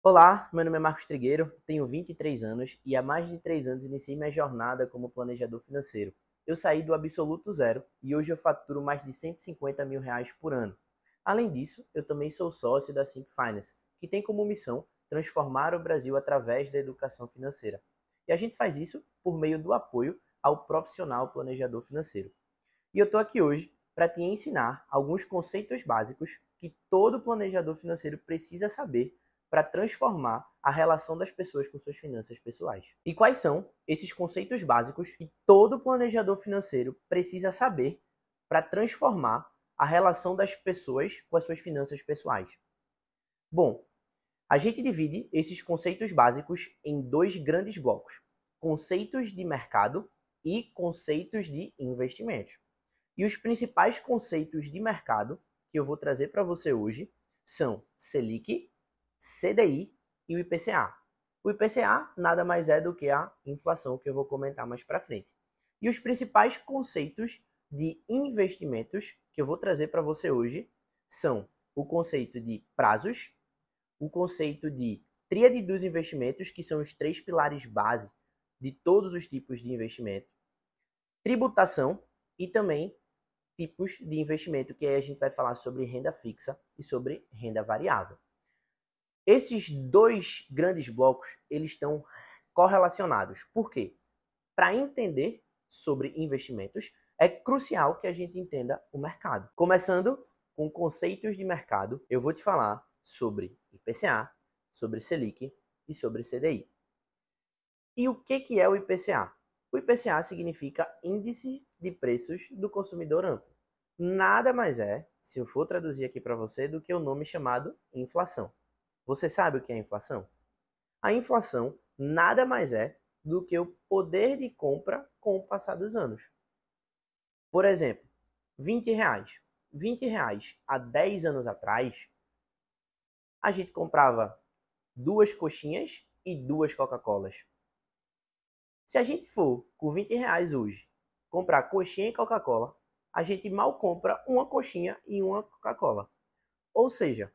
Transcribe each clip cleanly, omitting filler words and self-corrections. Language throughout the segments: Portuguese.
Olá, meu nome é Marcos Trigueiro, tenho 23 anos e há mais de 3 anos iniciei minha jornada como planejador financeiro. Eu saí do absoluto zero e hoje eu faturo mais de 150 mil reais por ano. Além disso, eu também sou sócio da Think Finance, que tem como missão transformar o Brasil através da educação financeira. E a gente faz isso por meio do apoio ao profissional planejador financeiro. E eu estou aqui hoje para te ensinar alguns conceitos básicos que todo planejador financeiro precisa saber para transformar a relação das pessoas com suas finanças pessoais. E quais são esses conceitos básicos que todo planejador financeiro precisa saber para transformar a relação das pessoas com as suas finanças pessoais? Bom, a gente divide esses conceitos básicos em dois grandes blocos: conceitos de mercado e conceitos de investimentos. E os principais conceitos de mercado que eu vou trazer para você hoje são Selic, CDI e o IPCA. O IPCA nada mais é do que a inflação, que eu vou comentar mais para frente. E os principais conceitos de investimentos que eu vou trazer para você hoje são o conceito de prazos, o conceito de tríade dos investimentos, que são os três pilares base de todos os tipos de investimento, tributação e também tipos de investimento, que aí a gente vai falar sobre renda fixa e sobre renda variável. Esses dois grandes blocos, eles estão correlacionados. Por quê? Para entender sobre investimentos, é crucial que a gente entenda o mercado. Começando com conceitos de mercado, eu vou te falar sobre IPCA, sobre Selic e sobre CDI. E o que é o IPCA? O IPCA significa Índice de Preços do Consumidor Amplo. Nada mais é, se eu for traduzir aqui para você, do que o nome chamado inflação. Você sabe o que é inflação? A inflação nada mais é do que o poder de compra com o passar dos anos. Por exemplo, 20 reais. 20 reais há 10 anos atrás, a gente comprava 2 coxinhas e 2 Coca-Colas. Se a gente for com 20 reais hoje comprar coxinha e Coca-Cola, a gente mal compra uma coxinha e uma Coca-Cola. Ou seja,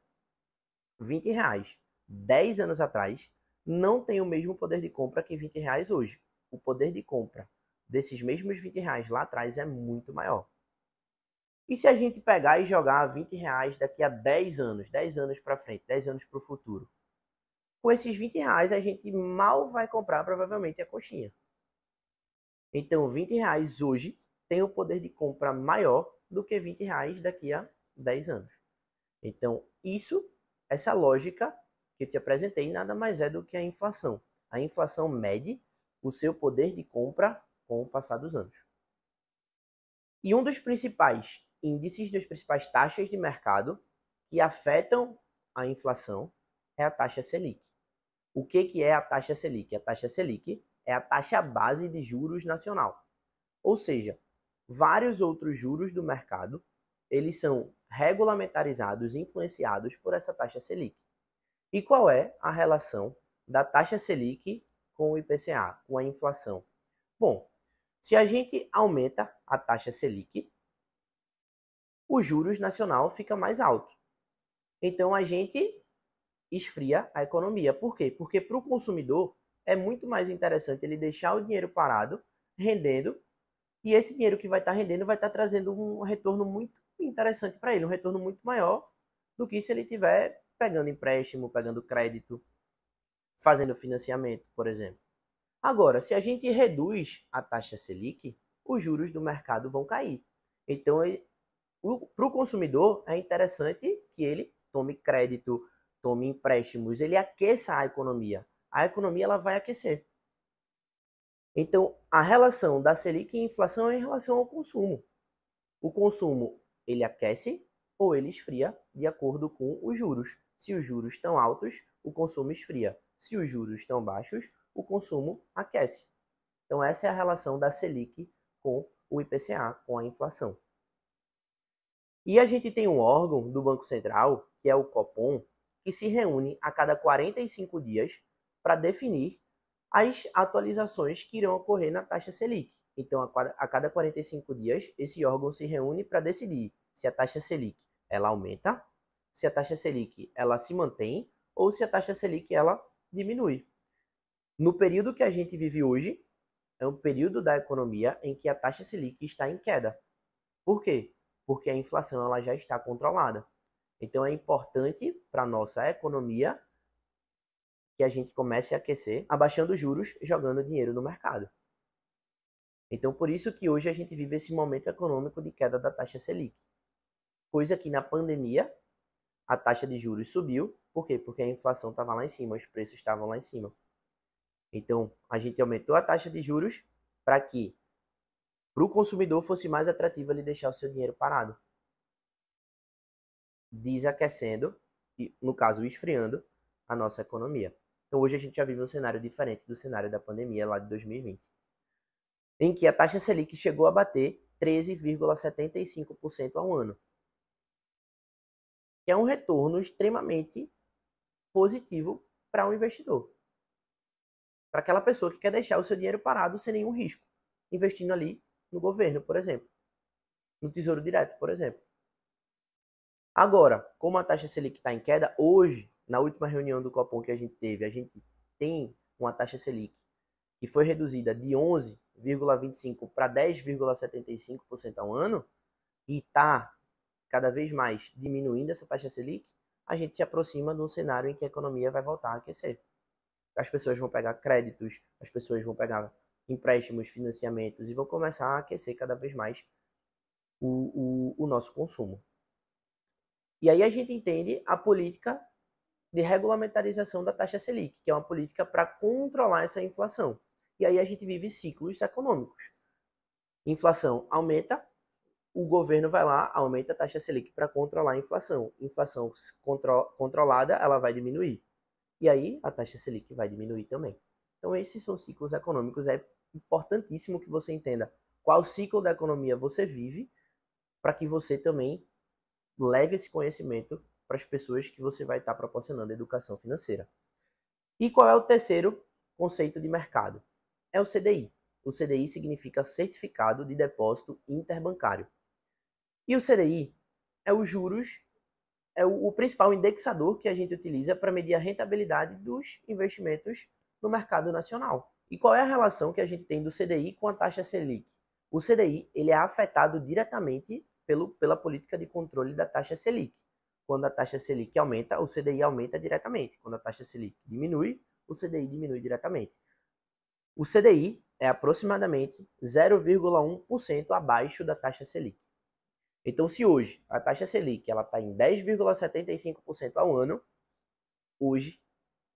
20 reais 10 anos atrás não tem o mesmo poder de compra que 20 reais hoje. O poder de compra desses mesmos 20 reais lá atrás é muito maior. E se a gente pegar e jogar 20 reais daqui a 10 anos para frente, 10 anos para o futuro? Com esses 20 reais a gente mal vai comprar provavelmente a coxinha. Então 20 reais hoje tem o poder de compra maior do que 20 reais daqui a 10 anos. Então essa lógica que eu te apresentei nada mais é do que a inflação. A inflação mede o seu poder de compra com o passar dos anos. E um dos principais índices, das principais taxas de mercado que afetam a inflação é a taxa Selic. O que é a taxa Selic? A taxa Selic é a taxa base de juros nacional. Ou seja, vários outros juros do mercado, eles são regulamentarizados e influenciados por essa taxa Selic. E qual é a relação da taxa Selic com o IPCA, com a inflação? Bom, se a gente aumenta a taxa Selic, o juros nacional fica mais alto. Então a gente esfria a economia. Por quê? Porque para o consumidor é muito mais interessante ele deixar o dinheiro parado, rendendo, e esse dinheiro que vai estar rendendo vai estar trazendo um retorno muito interessante para ele, um retorno muito maior do que se ele estiver pegando empréstimo, pegando crédito, fazendo financiamento, por exemplo. Agora, se a gente reduz a taxa Selic, os juros do mercado vão cair. Então, para o consumidor, é interessante que ele tome crédito, tome empréstimos, ele aqueça a economia. A economia ela vai aquecer. Então, a relação da Selic e inflação é em relação ao consumo. O consumo, ele aquece ou ele esfria de acordo com os juros. Se os juros estão altos, o consumo esfria. Se os juros estão baixos, o consumo aquece. Então, essa é a relação da Selic com o IPCA, com a inflação. E a gente tem um órgão do Banco Central, que é o Copom, que se reúne a cada 45 dias para definir as atualizações que irão ocorrer na taxa Selic. Então, a cada 45 dias, esse órgão se reúne para decidir se a taxa Selic ela aumenta, se a taxa Selic ela se mantém ou se a taxa Selic ela diminui. No período que a gente vive hoje, é um período da economia em que a taxa Selic está em queda. Por quê? Porque a inflação ela já está controlada. Então é importante para a nossa economia que a gente comece a aquecer, abaixando os juros, jogando dinheiro no mercado. Então por isso que hoje a gente vive esse momento econômico de queda da taxa Selic. Coisa que na pandemia a taxa de juros subiu. Por quê? Porque a inflação estava lá em cima, os preços estavam lá em cima. Então a gente aumentou a taxa de juros para que para o consumidor fosse mais atrativo ele deixar o seu dinheiro parado, desaquecendo, e no caso esfriando, a nossa economia. Então hoje a gente já vive um cenário diferente do cenário da pandemia lá de 2020, em que a taxa Selic chegou a bater 13,75% ao ano, que é um retorno extremamente positivo para um investidor, para aquela pessoa que quer deixar o seu dinheiro parado sem nenhum risco, investindo ali no governo, por exemplo, no Tesouro Direto, por exemplo. Agora, como a taxa Selic está em queda, hoje, na última reunião do Copom que a gente teve, a gente tem uma taxa Selic que foi reduzida de 11,25% para 10,75% ao ano e está cada vez mais diminuindo essa taxa Selic, a gente se aproxima de um cenário em que a economia vai voltar a aquecer. As pessoas vão pegar créditos, as pessoas vão pegar empréstimos, financiamentos e vão começar a aquecer cada vez mais o nosso consumo. E aí a gente entende a política de regulamentarização da taxa Selic, que é uma política para controlar essa inflação. E aí a gente vive ciclos econômicos. Inflação aumenta, o governo vai lá, aumenta a taxa Selic para controlar a inflação. Inflação controlada, ela vai diminuir. E aí a taxa Selic vai diminuir também. Então esses são ciclos econômicos. É importantíssimo que você entenda qual ciclo da economia você vive, para que você também leve esse conhecimento para as pessoas que você vai estar proporcionando educação financeira. E qual é o terceiro conceito de mercado? É o CDI. O CDI significa Certificado de Depósito Interbancário. E o CDI é os juros, é o principal indexador que a gente utiliza para medir a rentabilidade dos investimentos no mercado nacional. E qual é a relação que a gente tem do CDI com a taxa Selic? O CDI ele é afetado diretamente pela política de controle da taxa Selic. Quando a taxa Selic aumenta, o CDI aumenta diretamente. Quando a taxa Selic diminui, o CDI diminui diretamente. O CDI é aproximadamente 0,1% abaixo da taxa Selic. Então, se hoje a taxa Selic está em 10,75% ao ano, hoje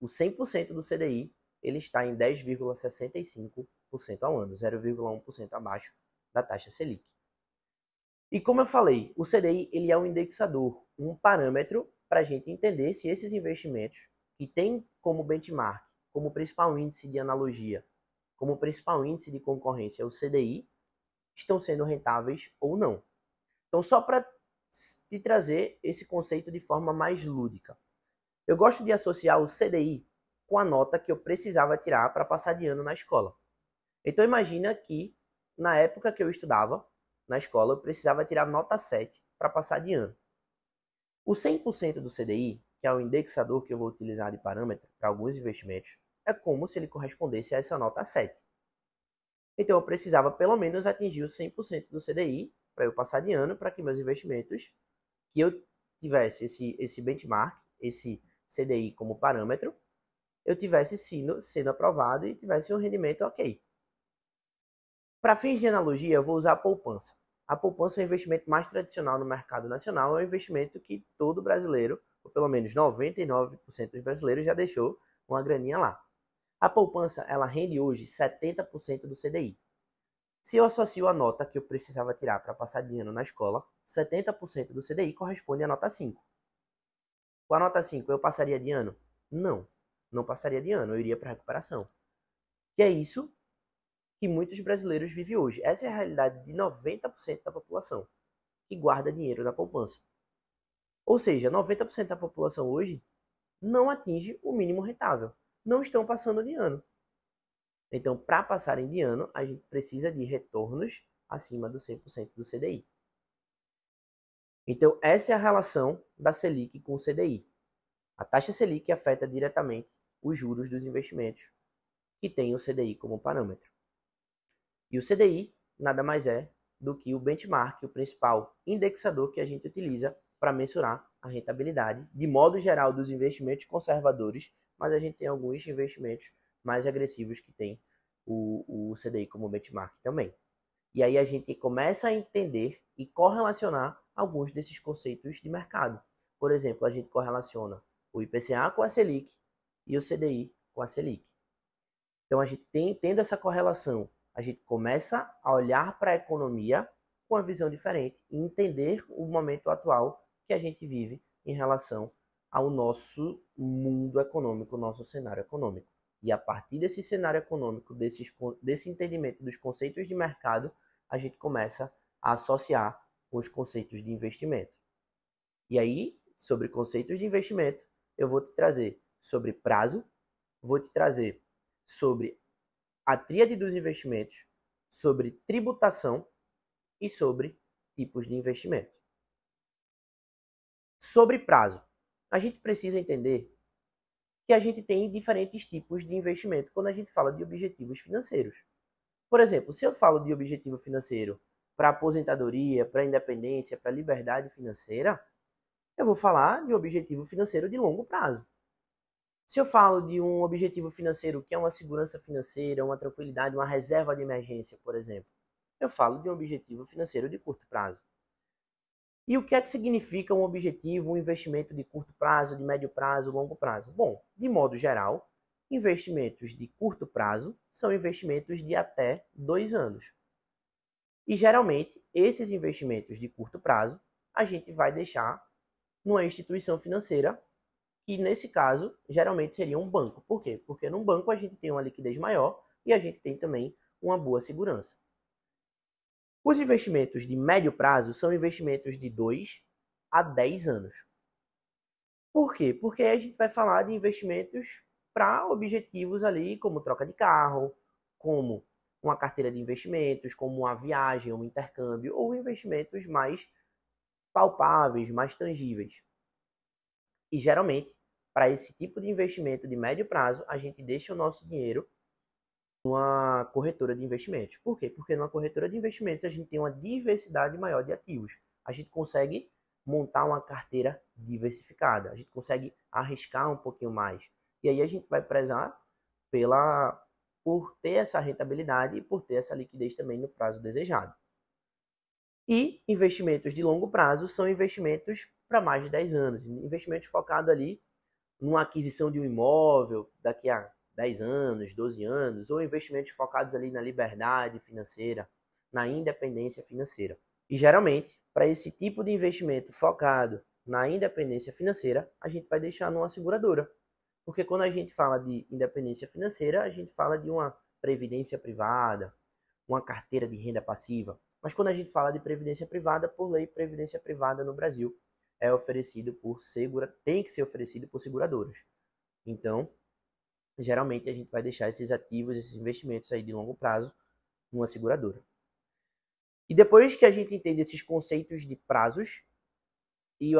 o 100% do CDI ele está em 10,65% ao ano, 0,1% abaixo da taxa Selic. E como eu falei, o CDI ele é um indexador, um parâmetro para a gente entender se esses investimentos que têm como benchmark, como principal índice de analogia, como principal índice de concorrência o CDI, estão sendo rentáveis ou não. Então, só para te trazer esse conceito de forma mais lúdica, eu gosto de associar o CDI com a nota que eu precisava tirar para passar de ano na escola. Então, imagina que na época que eu estudava na escola, eu precisava tirar nota 7 para passar de ano. O 100% do CDI, que é o indexador que eu vou utilizar de parâmetro para alguns investimentos, é como se ele correspondesse a essa nota 7. Então, eu precisava pelo menos atingir o 100% do CDI para eu passar de ano, para que meus investimentos, que eu tivesse esse benchmark, esse CDI como parâmetro, eu tivesse sendo aprovado e tivesse um rendimento ok. Para fins de analogia, eu vou usar a poupança. A poupança é o investimento mais tradicional no mercado nacional, é um investimento que todo brasileiro, ou pelo menos 99% dos brasileiros, já deixou uma graninha lá. A poupança ela rende hoje 70% do CDI. Se eu associo a nota que eu precisava tirar para passar de ano na escola, 70% do CDI corresponde à nota 5. Com a nota 5 eu passaria de ano? Não, não passaria de ano, eu iria para recuperação. Que é isso que muitos brasileiros vivem hoje. Essa é a realidade de 90% da população que guarda dinheiro na poupança. Ou seja, 90% da população hoje não atinge o mínimo rentável. Não estão passando de ano. Então, para passarem de ano, a gente precisa de retornos acima do 100% do CDI. Então, essa é a relação da Selic com o CDI. A taxa Selic afeta diretamente os juros dos investimentos que tem o CDI como parâmetro. E o CDI nada mais é do que o benchmark, o principal indexador que a gente utiliza para mensurar a rentabilidade, de modo geral, dos investimentos conservadores, mas a gente tem alguns investimentos mais agressivos que tem o CDI como benchmark também. E aí a gente começa a entender e correlacionar alguns desses conceitos de mercado. Por exemplo, a gente correlaciona o IPCA com a Selic e o CDI com a Selic. Então, a gente tendo essa correlação, a gente começa a olhar para a economia com uma visão diferente e entender o momento atual que a gente vive em relação ao nosso mundo econômico, o nosso cenário econômico. E a partir desse cenário econômico, desse entendimento dos conceitos de mercado, a gente começa a associar os conceitos de investimento. E aí, sobre conceitos de investimento, eu vou te trazer sobre prazo, vou te trazer sobre a tríade dos investimentos, sobre tributação e sobre tipos de investimento. Sobre prazo, a gente precisa entender que a gente tem diferentes tipos de investimento quando a gente fala de objetivos financeiros. Por exemplo, se eu falo de objetivo financeiro para aposentadoria, para independência, para liberdade financeira, eu vou falar de um objetivo financeiro de longo prazo. Se eu falo de um objetivo financeiro que é uma segurança financeira, uma tranquilidade, uma reserva de emergência, por exemplo, eu falo de um objetivo financeiro de curto prazo. E o que é que significa um objetivo, um investimento de curto prazo, de médio prazo, longo prazo? Bom, de modo geral, investimentos de curto prazo são investimentos de até 2 anos. E geralmente, esses investimentos de curto prazo, a gente vai deixar numa instituição financeira, que nesse caso, geralmente seria um banco. Por quê? Porque num banco a gente tem uma liquidez maior e a gente tem também uma boa segurança. Os investimentos de médio prazo são investimentos de 2 a 10 anos. Por quê? Porque a gente vai falar de investimentos para objetivos ali, como troca de carro, como uma carteira de investimentos, como uma viagem, um intercâmbio, ou investimentos mais palpáveis, mais tangíveis. E geralmente, para esse tipo de investimento de médio prazo, a gente deixa o nosso dinheiro numa corretora de investimentos. Por quê? Porque numa corretora de investimentos a gente tem uma diversidade maior de ativos. A gente consegue montar uma carteira diversificada. A gente consegue arriscar um pouquinho mais. E aí a gente vai prezar por ter essa rentabilidade e por ter essa liquidez também no prazo desejado. E investimentos de longo prazo são investimentos para mais de 10 anos. Investimentos focados ali numa aquisição de um imóvel daqui a 10 anos, 12 anos, ou investimentos focados ali na liberdade financeira, na independência financeira. E geralmente, para esse tipo de investimento focado na independência financeira, a gente vai deixar numa seguradora. Porque quando a gente fala de independência financeira, a gente fala de uma previdência privada, uma carteira de renda passiva. Mas quando a gente fala de previdência privada, por lei, previdência privada no Brasil é oferecido tem que ser oferecido por seguradoras. Então, geralmente a gente vai deixar esses ativos, esses investimentos aí de longo prazo numa seguradora. E depois que a gente entende esses conceitos de prazos e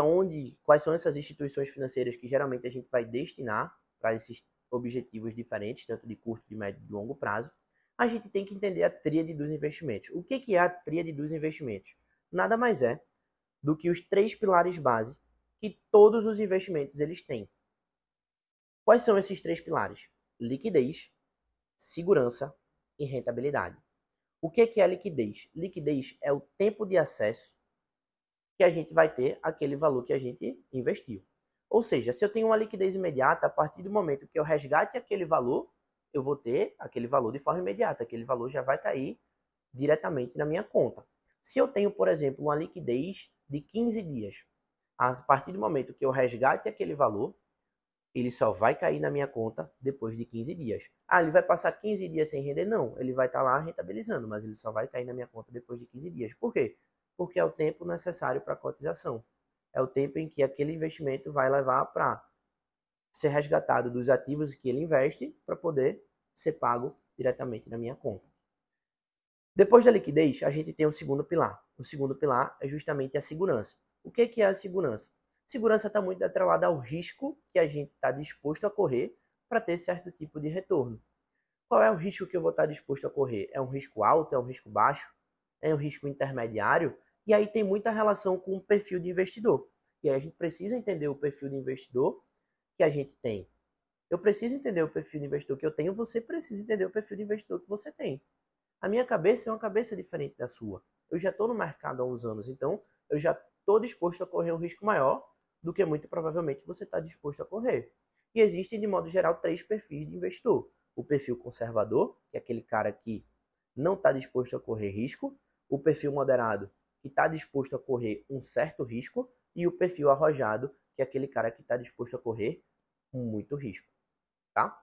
quais são essas instituições financeiras que geralmente a gente vai destinar para esses objetivos diferentes, tanto de curto, de médio e de longo prazo, a gente tem que entender a tríade dos investimentos. O que é a tríade dos investimentos? Nada mais é do que os 3 pilares base que todos os investimentos eles têm. Quais são esses 3 pilares? Liquidez, segurança e rentabilidade. O que é a liquidez? Liquidez é o tempo de acesso que a gente vai ter àquele valor que a gente investiu. Ou seja, se eu tenho uma liquidez imediata, a partir do momento que eu resgate aquele valor, eu vou ter aquele valor de forma imediata. Aquele valor já vai cair diretamente na minha conta. Se eu tenho, por exemplo, uma liquidez de 15 dias, a partir do momento que eu resgate aquele valor, ele só vai cair na minha conta depois de 15 dias. Ah, ele vai passar 15 dias sem render? Não, ele vai estar lá rentabilizando, mas ele só vai cair na minha conta depois de 15 dias. Por quê? Porque é o tempo necessário para a cotização. É o tempo em que aquele investimento vai levar para ser resgatado dos ativos que ele investe para poder ser pago diretamente na minha conta. Depois da liquidez, a gente tem o segundo pilar. O segundo pilar é justamente a segurança. O que é a segurança? Segurança está muito atrelada ao risco que a gente está disposto a correr para ter certo tipo de retorno. Qual é o risco que eu vou estar disposto a correr? É um risco alto? É um risco baixo? É um risco intermediário? E aí tem muita relação com o perfil de investidor. E aí a gente precisa entender o perfil de investidor que a gente tem. Eu preciso entender o perfil de investidor que eu tenho, você precisa entender o perfil de investidor que você tem. A minha cabeça é uma cabeça diferente da sua. Eu já estou no mercado há uns anos, então eu já estou disposto a correr um risco maior do que muito provavelmente você está disposto a correr. E existem, de modo geral, 3 perfis de investidor. O perfil conservador, que é aquele cara que não está disposto a correr risco. O perfil moderado, que está disposto a correr um certo risco. E o perfil arrojado, que é aquele cara que está disposto a correr muito risco. Tá?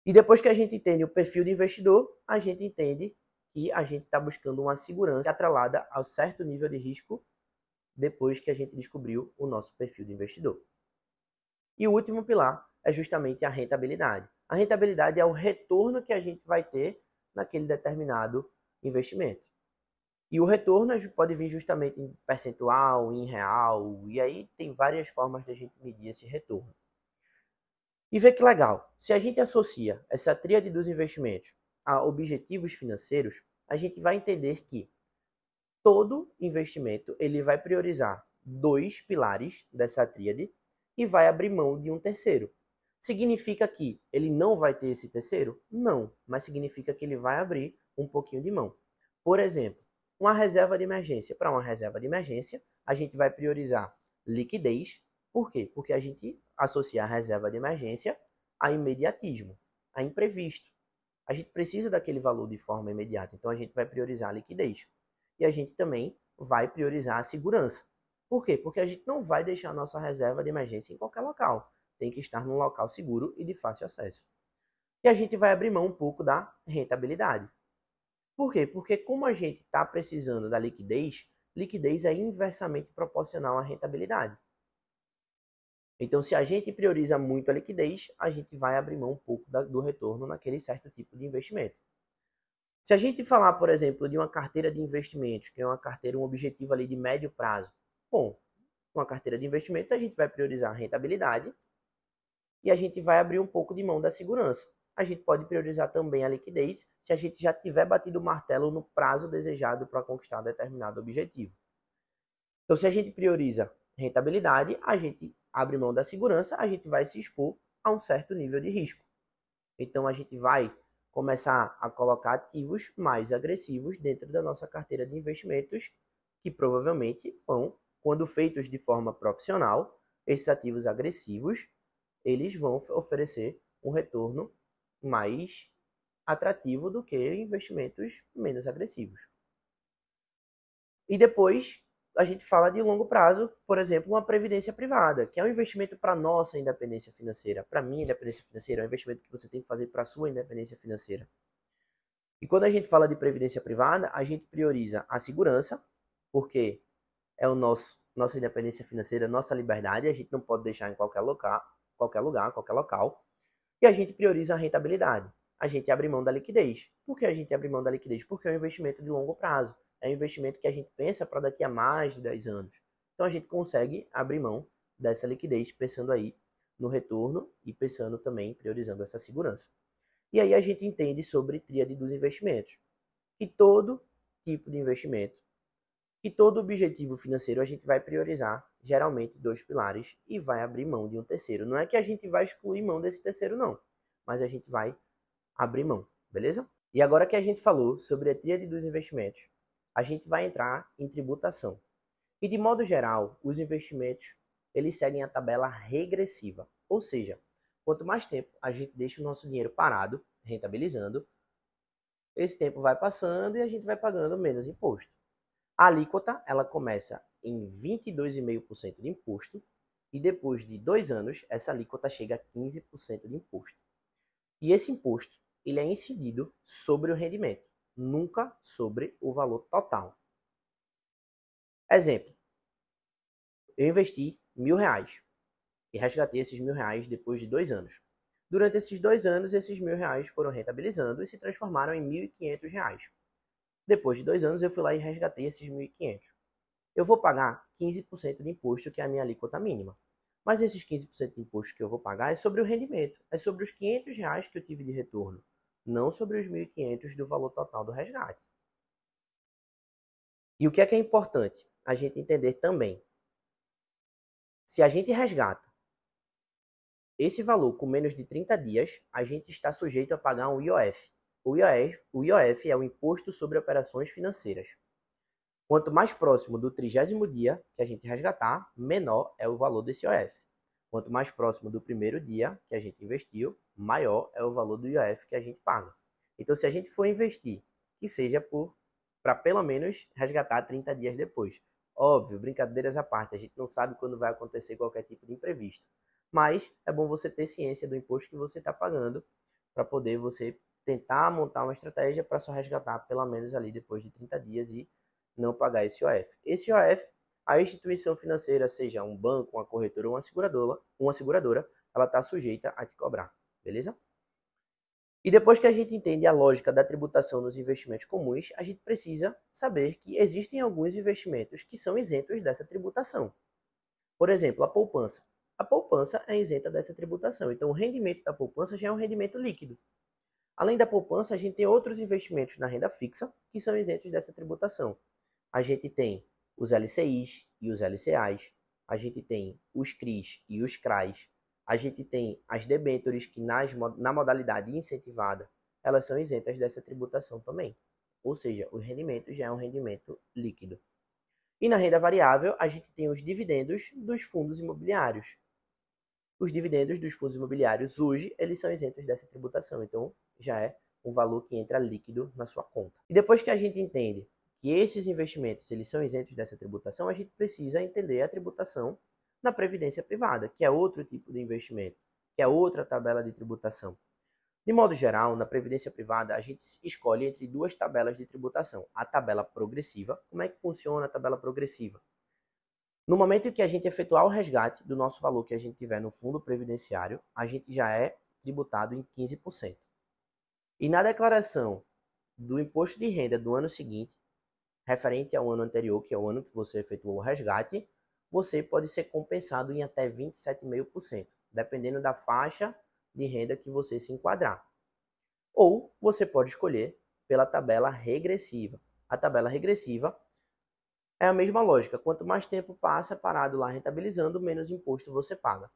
E depois que a gente entende o perfil de investidor, a gente entende que a gente está buscando uma segurança atrelada ao certo nível de risco depois que a gente descobriu o nosso perfil de investidor. E o último pilar é justamente a rentabilidade. A rentabilidade é o retorno que a gente vai ter naquele determinado investimento. E o retorno pode vir justamente em percentual, em real, e aí tem várias formas de a gente medir esse retorno. E vê que legal, se a gente associa essa tríade dos investimentos a objetivos financeiros, a gente vai entender que todo investimento ele vai priorizar 2 pilares dessa tríade e vai abrir mão de um terceiro. Significa que ele não vai ter esse terceiro? Não, mas significa que ele vai abrir um pouquinho de mão. Por exemplo, uma reserva de emergência. Para uma reserva de emergência, a gente vai priorizar liquidez. Por quê? Porque a gente associa a reserva de emergência a imediatismo, a imprevisto. A gente precisa daquele valor de forma imediata, então a gente vai priorizar a liquidez. E a gente também vai priorizar a segurança. Por quê? Porque a gente não vai deixar a nossa reserva de emergência em qualquer local. Tem que estar num local seguro e de fácil acesso. E a gente vai abrir mão um pouco da rentabilidade. Por quê? Porque como a gente está precisando da liquidez, liquidez é inversamente proporcional à rentabilidade. Então, se a gente prioriza muito a liquidez, a gente vai abrir mão um pouco do retorno naquele certo tipo de investimento. Se a gente falar, por exemplo, de uma carteira de investimentos, que é uma carteira, um objetivo ali de médio prazo, bom, uma carteira de investimentos a gente vai priorizar a rentabilidade e a gente vai abrir um pouco de mão da segurança. A gente pode priorizar também a liquidez se a gente já tiver batido o martelo no prazo desejado para conquistar determinado objetivo. Então, se a gente prioriza rentabilidade, a gente abre mão da segurança, a gente vai se expor a um certo nível de risco. Então, a gente vai começar a colocar ativos mais agressivos dentro da nossa carteira de investimentos, que provavelmente vão, quando feitos de forma profissional, esses ativos agressivos, eles vão oferecer um retorno mais atrativo do que investimentos menos agressivos. E depois a gente fala de longo prazo, por exemplo, uma previdência privada, que é um investimento para nossa independência financeira. Para minha independência financeira, é um investimento que você tem que fazer para a sua independência financeira. E quando a gente fala de previdência privada, a gente prioriza a segurança, porque é nossa independência financeira, nossa liberdade, a gente não pode deixar em qualquer lugar, qualquer local. E a gente prioriza a rentabilidade. A gente abre mão da liquidez. Por que a gente abre mão da liquidez? Porque é um investimento de longo prazo. É um investimento que a gente pensa para daqui a mais de 10 anos. Então a gente consegue abrir mão dessa liquidez, pensando aí no retorno e pensando também, priorizando essa segurança. E aí a gente entende sobre tríade dos investimentos. Que todo tipo de investimento, que todo objetivo financeiro a gente vai priorizar geralmente 2 pilares e vai abrir mão de um terceiro. Não é que a gente vai excluir mão desse terceiro, não. Mas a gente vai abrir mão, beleza? E agora que a gente falou sobre a tríade dos investimentos, a gente vai entrar em tributação. E de modo geral, os investimentos, eles seguem a tabela regressiva. Ou seja, quanto mais tempo a gente deixa o nosso dinheiro parado, rentabilizando, esse tempo vai passando e a gente vai pagando menos imposto. A alíquota, ela começa em 22,5% de imposto e depois de 2 anos, essa alíquota chega a 15% de imposto. E esse imposto, ele é incidido sobre o rendimento, nunca sobre o valor total. Exemplo, eu investi R$1.000 e resgatei esses R$1.000 depois de 2 anos. Durante esses 2 anos, esses R$1.000 foram rentabilizando e se transformaram em R$1.500. Depois de 2 anos, eu fui lá e resgatei esses 1.500. eu vou pagar 15% de imposto, que é a minha alíquota mínima. Mas esses 15% de imposto que eu vou pagar é sobre o rendimento, é sobre os R$ 500 que eu tive de retorno, não sobre os 1.500 do valor total do resgate. E o que é importante a gente entender também? Se a gente resgata esse valor com menos de 30 dias, a gente está sujeito a pagar um IOF. O IOF é o Imposto sobre Operações Financeiras. Quanto mais próximo do 30º dia que a gente resgatar, menor é o valor desse IOF. Quanto mais próximo do primeiro dia que a gente investiu, maior é o valor do IOF que a gente paga. Então, se a gente for investir, que seja para pelo menos resgatar 30 dias depois. Óbvio, brincadeiras à parte, a gente não sabe quando vai acontecer qualquer tipo de imprevisto. Mas é bom você ter ciência do imposto que você está pagando para poder você tentar montar uma estratégia para só resgatar pelo menos ali depois de 30 dias e não pagar esse IOF. Esse IOF, a instituição financeira, seja um banco, uma corretora ou uma seguradora, ela está sujeita a te cobrar, beleza? E depois que a gente entende a lógica da tributação nos investimentos comuns, a gente precisa saber que existem alguns investimentos que são isentos dessa tributação. Por exemplo, a poupança. A poupança é isenta dessa tributação, então o rendimento da poupança já é um rendimento líquido. Além da poupança, a gente tem outros investimentos na renda fixa que são isentos dessa tributação. A gente tem os LCIs e os LCAs, a gente tem os CRIs e os CRAs, a gente tem as debêntures que na modalidade incentivada, elas são isentas dessa tributação também. Ou seja, o rendimento já é um rendimento líquido. E na renda variável, a gente tem os dividendos dos fundos imobiliários. Os dividendos dos fundos imobiliários hoje, eles são isentos dessa tributação, então já é um valor que entra líquido na sua conta. E depois que a gente entende que esses investimentos eles são isentos dessa tributação, a gente precisa entender a tributação na previdência privada, que é outro tipo de investimento, que é outra tabela de tributação. De modo geral, na previdência privada, a gente escolhe entre duas tabelas de tributação. A tabela progressiva. Como é que funciona a tabela progressiva? No momento em que a gente efetuar o resgate do nosso valor que a gente tiver no fundo previdenciário, a gente já é tributado em 15%. E na declaração do imposto de renda do ano seguinte, referente ao ano anterior, que é o ano que você efetuou o resgate, você pode ser compensado em até 27,5%, dependendo da faixa de renda que você se enquadrar. Ou você pode escolher pela tabela regressiva. A tabela regressiva é a mesma lógica. Quanto mais tempo passa parado lá rentabilizando, menos imposto você paga.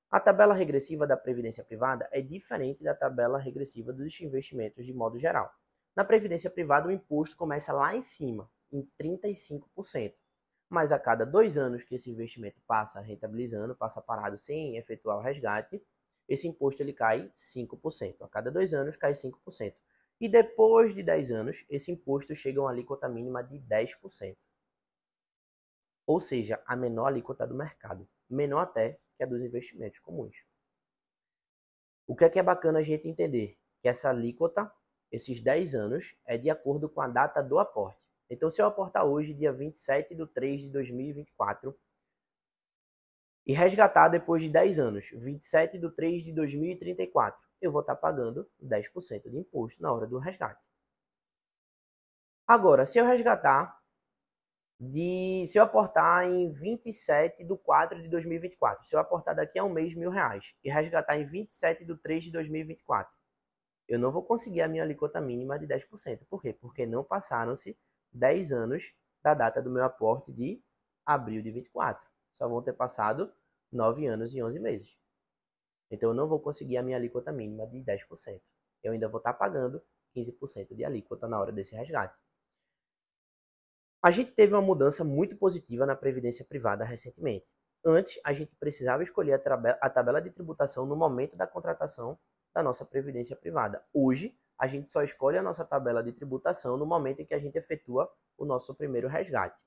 A tabela regressiva da previdência privada é diferente da tabela regressiva dos investimentos de modo geral. Na previdência privada, o imposto começa lá em cima, em 35%. Mas a cada 2 anos que esse investimento passa rentabilizando, passa parado sem efetuar o resgate, esse imposto ele cai 5%. A cada 2 anos cai 5%. E depois de 10 anos, esse imposto chega a uma alíquota mínima de 10%. Ou seja, a menor alíquota do mercado. Menor até que a dos investimentos comuns. O que é bacana a gente entender? Que essa alíquota, esses 10 anos, é de acordo com a data do aporte. Então, se eu aportar hoje, dia 27/3/2024, e resgatar depois de 10 anos, 27/3/2034, eu vou estar pagando 10% de imposto na hora do resgate. Agora, se eu resgatar, se eu aportar em 27/4/2024, se eu aportar daqui a um mês R$1.000 e resgatar em 27/3/2024, eu não vou conseguir a minha alíquota mínima de 10%. Por quê? Porque não passaram-se 10 anos da data do meu aporte de abril de 24. Só vão ter passado 9 anos e 11 meses. Então, eu não vou conseguir a minha alíquota mínima de 10%. Eu ainda vou estar pagando 15% de alíquota na hora desse resgate. A gente teve uma mudança muito positiva na previdência privada recentemente. Antes, a gente precisava escolher a tabela de tributação no momento da contratação da nossa previdência privada. Hoje, a gente só escolhe a nossa tabela de tributação no momento em que a gente efetua o nosso primeiro resgate.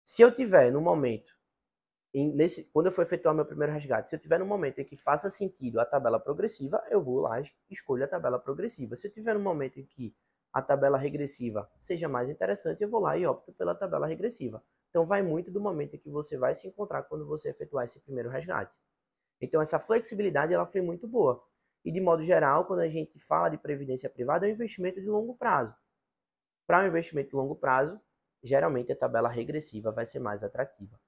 Se eu tiver no momento, quando eu for efetuar meu primeiro resgate, se eu tiver no momento em que faça sentido a tabela progressiva, eu vou lá e escolho a tabela progressiva. Se eu tiver no momento em que a tabela regressiva seja mais interessante, eu vou lá e opto pela tabela regressiva. Então, vai muito do momento em que você vai se encontrar quando você efetuar esse primeiro resgate. Então, essa flexibilidade ela foi muito boa. E, de modo geral, quando a gente fala de previdência privada, é um investimento de longo prazo. Para um investimento de longo prazo, geralmente a tabela regressiva vai ser mais atrativa.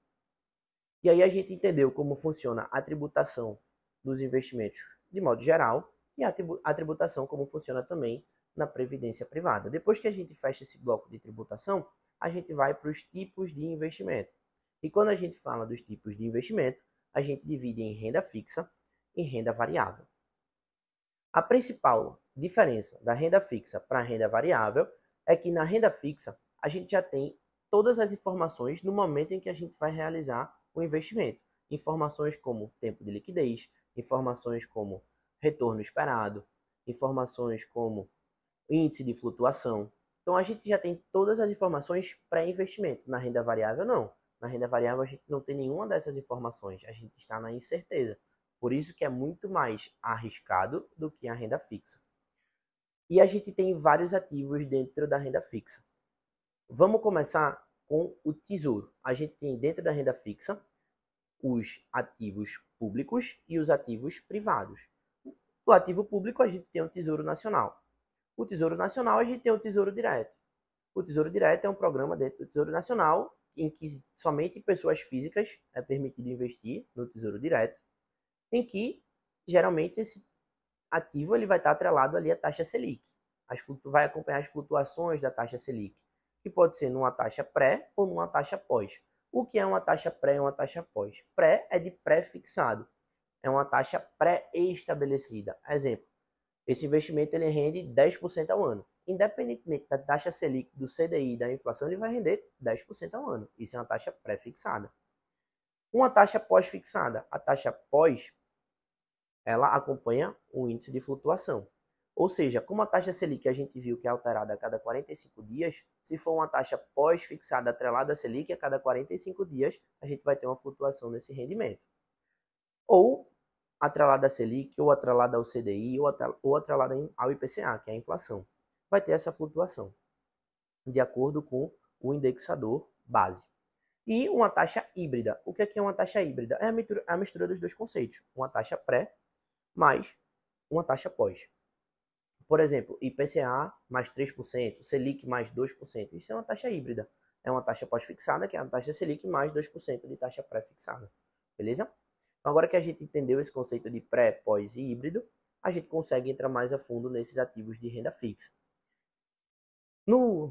E aí a gente entendeu como funciona a tributação dos investimentos de modo geral e a tributação como funciona também na previdência privada. Depois que a gente fecha esse bloco de tributação, a gente vai para os tipos de investimento. E quando a gente fala dos tipos de investimento, a gente divide em renda fixa e renda variável. A principal diferença da renda fixa para a renda variável é que na renda fixa a gente já tem todas as informações no momento em que a gente vai realizar o investimento. Informações como tempo de liquidez, informações como retorno esperado, informações como índice de flutuação. Então a gente já tem todas as informações pré-investimento. Na renda variável, não. Na renda variável a gente não tem nenhuma dessas informações. A gente está na incerteza. Por isso que é muito mais arriscado do que a renda fixa. E a gente tem vários ativos dentro da renda fixa. Vamos começar com o tesouro. A gente tem dentro da renda fixa os ativos públicos e os ativos privados. Do ativo público a gente tem o Tesouro Nacional. O Tesouro Nacional a gente tem o Tesouro Direto. O Tesouro Direto é um programa dentro do Tesouro Nacional em que somente pessoas físicas é permitido investir no Tesouro Direto, em que geralmente esse ativo ele vai estar atrelado ali à taxa Selic. Vai acompanhar as flutuações da taxa Selic, que pode ser numa taxa pré ou numa taxa pós. O que é uma taxa pré e uma taxa pós? Pré é de pré-fixado. É uma taxa pré-estabelecida. Exemplo, esse investimento ele rende 10% ao ano. Independentemente da taxa Selic, do CDI e da inflação, ele vai render 10% ao ano. Isso é uma taxa pré-fixada. Uma taxa pós-fixada. A taxa pós, ela acompanha o índice de flutuação. Ou seja, como a taxa Selic a gente viu que é alterada a cada 45 dias, se for uma taxa pós-fixada atrelada à Selic, a cada 45 dias a gente vai ter uma flutuação nesse rendimento. Ou atrelada à Selic, ou atrelada ao CDI, ou atrelada ao IPCA, que é a inflação. Vai ter essa flutuação, de acordo com o indexador base. E uma taxa híbrida. O que é uma taxa híbrida? É a mistura dos dois conceitos. Uma taxa pré mais uma taxa pós. Por exemplo, IPCA mais 3%, Selic mais 2%. Isso é uma taxa híbrida. É uma taxa pós-fixada, que é a taxa Selic mais 2% de taxa pré-fixada. Beleza? Agora que a gente entendeu esse conceito de pré, pós e híbrido, a gente consegue entrar mais a fundo nesses ativos de renda fixa.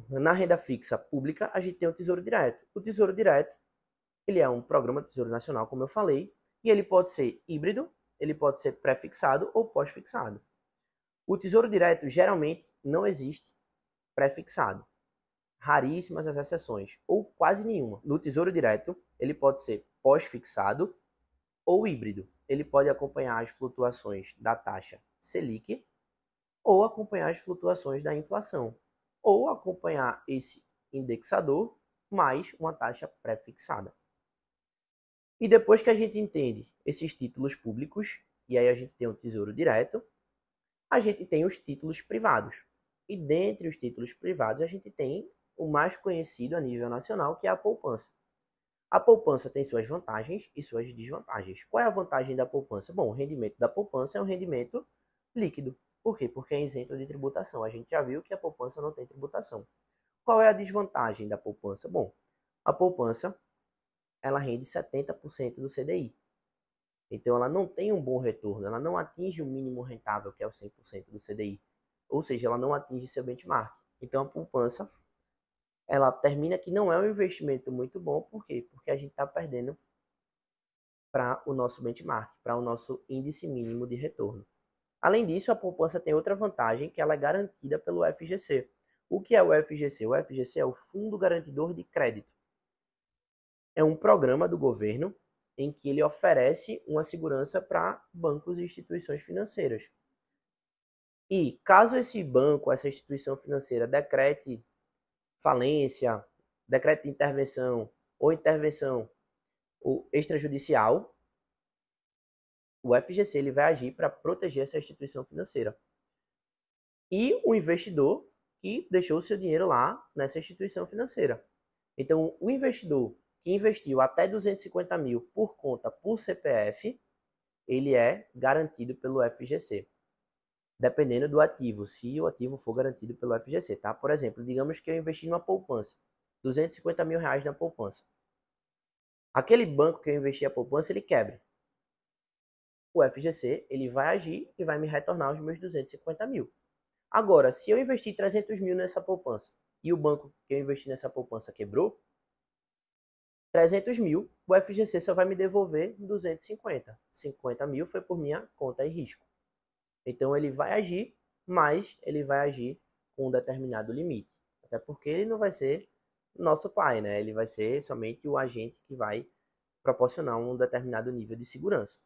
Na renda fixa pública, a gente tem o Tesouro Direto. O Tesouro Direto, ele é um programa de Tesouro Nacional, como eu falei, e ele pode ser híbrido, ele pode ser pré-fixado ou pós-fixado. O Tesouro Direto geralmente não existe pré-fixado. Raríssimas as exceções, ou quase nenhuma. No Tesouro Direto, ele pode ser pós-fixado ou híbrido. Ele pode acompanhar as flutuações da taxa Selic ou acompanhar as flutuações da inflação, ou acompanhar esse indexador mais uma taxa pré-fixada. E depois que a gente entende esses títulos públicos, e aí a gente tem o Tesouro Direto, a gente tem os títulos privados. E dentre os títulos privados, a gente tem o mais conhecido a nível nacional, que é a poupança. A poupança tem suas vantagens e suas desvantagens. Qual é a vantagem da poupança? Bom, o rendimento da poupança é um rendimento líquido. Por quê? Porque é isento de tributação. A gente já viu que a poupança não tem tributação. Qual é a desvantagem da poupança? Bom, a poupança ela rende 70% do CDI. Então, ela não tem um bom retorno, ela não atinge o mínimo rentável, que é o 100% do CDI. Ou seja, ela não atinge seu benchmark. Então, a poupança, ela termina que não é um investimento muito bom. Por quê? Porque a gente está perdendo para o nosso benchmark, para o nosso índice mínimo de retorno. Além disso, a poupança tem outra vantagem, que ela é garantida pelo FGC. O que é o FGC? O FGC é o Fundo Garantidor de Crédito. É um programa do governo em que ele oferece uma segurança para bancos e instituições financeiras. E caso esse banco, essa instituição financeira decrete falência, decrete de intervenção ou intervenção extrajudicial, o FGC ele vai agir para proteger essa instituição financeira. E o investidor que deixou o seu dinheiro lá nessa instituição financeira. Então, o investidor que investiu até 250 mil por conta por CPF, ele é garantido pelo FGC. Dependendo do ativo, se o ativo for garantido pelo FGC, tá? Por exemplo, digamos que eu investi numa poupança. R$ 250 mil na poupança. Aquele banco que eu investi a poupança, ele quebra. O FGC, ele vai agir e vai me retornar os meus 250 mil. Agora, se eu investir 300 mil nessa poupança e o banco que eu investi nessa poupança quebrou, 300 mil, o FGC só vai me devolver 250. 50 mil foi por minha conta e risco. Então, ele vai agir, mas ele vai agir com um determinado limite. Até porque ele não vai ser nosso pai, né? Ele vai ser somente o agente que vai proporcionar um determinado nível de segurança.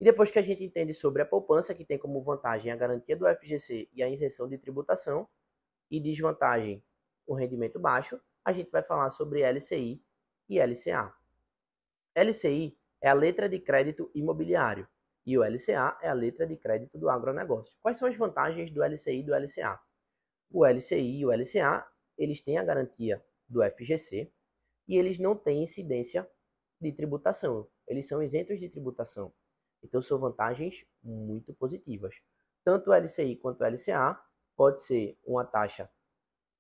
E depois que a gente entende sobre a poupança, que tem como vantagem a garantia do FGC e a isenção de tributação, e desvantagem o rendimento baixo, a gente vai falar sobre LCI e LCA. LCI é a letra de crédito imobiliário e o LCA é a letra de crédito do agronegócio. Quais são as vantagens do LCI e do LCA? O LCI e o LCA, eles têm a garantia do FGC e eles não têm incidência de tributação. Eles são isentos de tributação. Então, são vantagens muito positivas. Tanto o LCI quanto o LCA pode ser uma taxa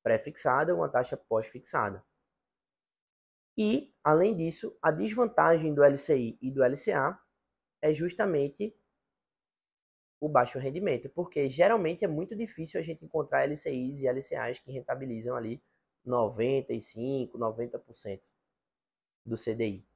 pré-fixada ou uma taxa pós-fixada. E, além disso, a desvantagem do LCI e do LCA é justamente o baixo rendimento, porque geralmente é muito difícil a gente encontrar LCIs e LCAs que rentabilizam ali 95%, 90% do CDI.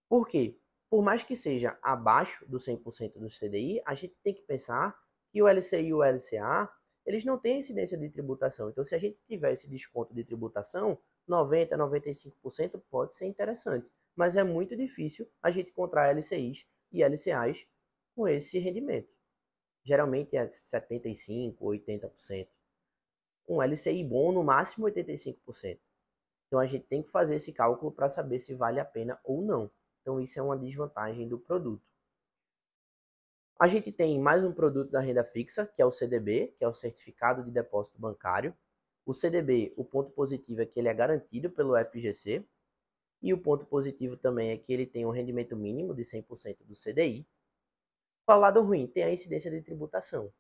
Por quê? Por mais que seja abaixo do 100% do CDI, a gente tem que pensar que o LCI e o LCA, eles não têm incidência de tributação. Então, se a gente tiver esse desconto de tributação, 90%, 95% pode ser interessante. Mas é muito difícil a gente encontrar LCIs e LCAs com esse rendimento. Geralmente é 75%, 80%. Um LCI bom, no máximo 85%. Então, a gente tem que fazer esse cálculo para saber se vale a pena ou não. Então, isso é uma desvantagem do produto. A gente tem mais um produto da renda fixa, que é o CDB, que é o Certificado de Depósito Bancário. O CDB, o ponto positivo é que ele é garantido pelo FGC. E o ponto positivo também é que ele tem um rendimento mínimo de 100% do CDI. Qual o lado ruim? Tem a incidência de tributação.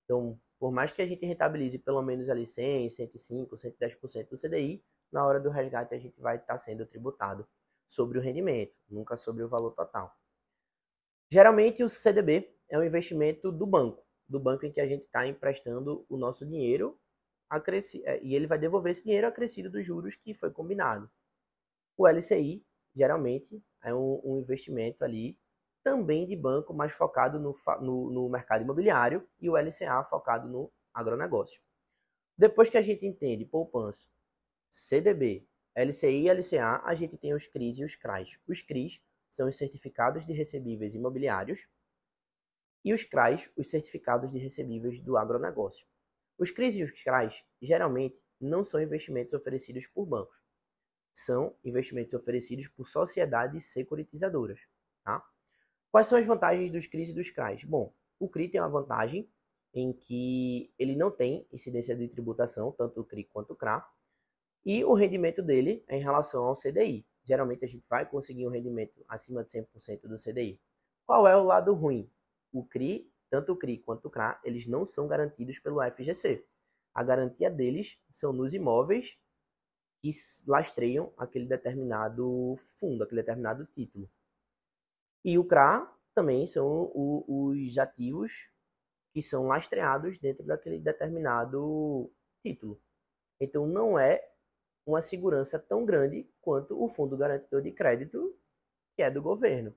Então, por mais que a gente rentabilize pelo menos ali 100, 105, 110% do CDI, na hora do resgate a gente vai estar sendo tributado sobre o rendimento, nunca sobre o valor total. Geralmente o CDB é um investimento do banco em que a gente está emprestando o nosso dinheiro e ele vai devolver esse dinheiro acrescido dos juros que foi combinado. O LCI, geralmente, é um investimento ali também de banco, mas focado no mercado imobiliário, e o LCA focado no agronegócio. Depois que a gente entende poupança, CDB, LCI e LCA, a gente tem os CRIs e os CRAs. Os CRIs são os certificados de recebíveis imobiliários e os CRAs, os certificados de recebíveis do agronegócio. Os CRIs e os CRAs, geralmente, não são investimentos oferecidos por bancos. São investimentos oferecidos por sociedades securitizadoras. Tá? Quais são as vantagens dos CRIs e dos CRAs? Bom, o CRI tem uma vantagem em que ele não tem incidência de tributação, tanto o CRI quanto o CRA, e o rendimento dele é em relação ao CDI. Geralmente a gente vai conseguir um rendimento acima de 100% do CDI. Qual é o lado ruim? O CRI, tanto o CRI quanto o CRA, eles não são garantidos pelo FGC. A garantia deles são nos imóveis que lastreiam aquele determinado fundo, aquele determinado título. E o CRA também são os ativos que são lastreados dentro daquele determinado título. Então, não é uma segurança tão grande quanto o Fundo Garantidor de Crédito, que é do governo.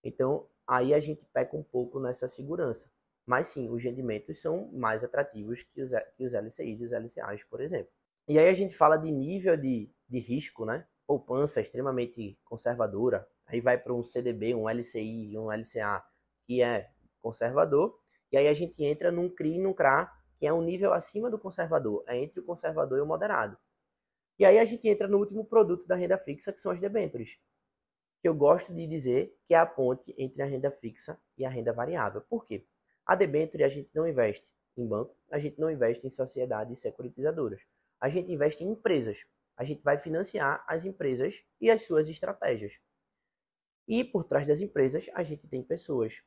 Então, aí a gente peca um pouco nessa segurança. Mas sim, os rendimentos são mais atrativos que os LCIs e os LCAs, por exemplo. E aí a gente fala de nível de risco, né? Poupança extremamente conservadora. Aí vai para um CDB, um LCI e um LCA que é conservador. E aí a gente entra num CRI e num CRA, que é um nível acima do conservador. É entre o conservador e o moderado. E aí a gente entra no último produto da renda fixa, que são as debêntures. Que eu gosto de dizer que é a ponte entre a renda fixa e a renda variável. Por quê? A debênture a gente não investe em banco, a gente não investe em sociedades securitizadoras. A gente investe em empresas. A gente vai financiar as empresas e as suas estratégias. E por trás das empresas, a gente tem pessoas.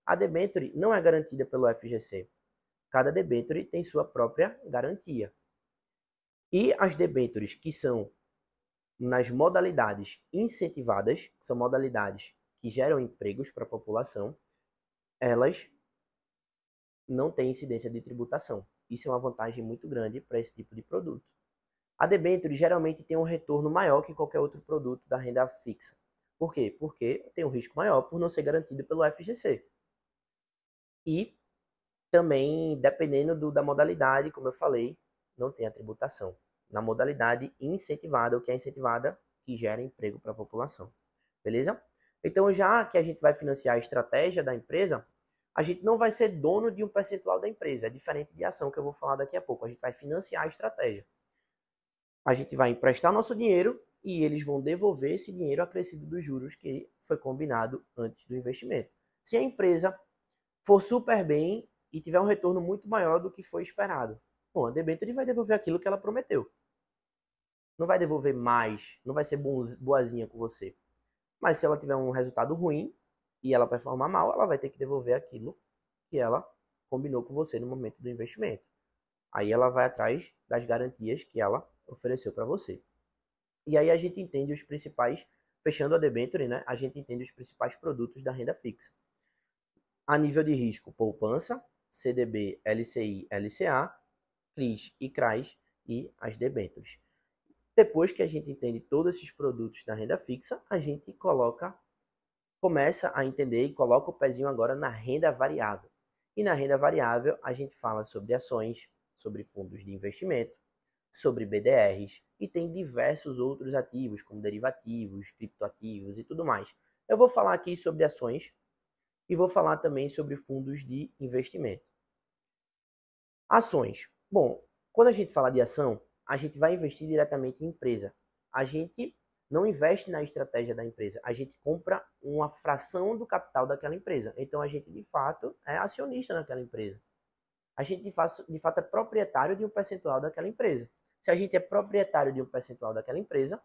A debênture não é garantida pelo FGC. Cada debênture tem sua própria garantia. E as debêntures que são nas modalidades incentivadas, que são modalidades que geram empregos para a população, elas não têm incidência de tributação. Isso é uma vantagem muito grande para esse tipo de produto. A debênture geralmente tem um retorno maior que qualquer outro produto da renda fixa. Por quê? Porque tem um risco maior por não ser garantido pelo FGC. E também, dependendo da modalidade, como eu falei, não tem a tributação. Na modalidade incentivada, o que é incentivada, que gera emprego para a população. Beleza? Então, já que a gente vai financiar a estratégia da empresa, a gente não vai ser dono de um percentual da empresa. É diferente de ação que eu vou falar daqui a pouco. A gente vai financiar a estratégia. A gente vai emprestar nosso dinheiro e eles vão devolver esse dinheiro acrescido dos juros que foi combinado antes do investimento. Se a empresa for super bem e tiver um retorno muito maior do que foi esperado, bom, a debênture vai devolver aquilo que ela prometeu. Não vai devolver mais, não vai ser boazinha com você. Mas se ela tiver um resultado ruim e ela performar mal, ela vai ter que devolver aquilo que ela combinou com você no momento do investimento. Aí ela vai atrás das garantias que ela ofereceu para você. E aí a gente entende os principais, fechando a debênture, né? A gente entende os principais produtos da renda fixa. A nível de risco, poupança, CDB, LCI, LCA, CRIs e CRAs e as debêntures. Depois que a gente entende todos esses produtos da renda fixa, a gente começa a entender e coloca o pezinho agora na renda variável. E na renda variável, a gente fala sobre ações, sobre fundos de investimento, sobre BDRs e tem diversos outros ativos, como derivativos, criptoativos e tudo mais. Eu vou falar aqui sobre ações e vou falar também sobre fundos de investimento. Ações. Bom, quando a gente fala de ação, a gente vai investir diretamente em empresa. A gente não investe na estratégia da empresa, a gente compra uma fração do capital daquela empresa. Então a gente de fato é acionista naquela empresa. A gente de fato é proprietário de um percentual daquela empresa. Se a gente é proprietário de um percentual daquela empresa,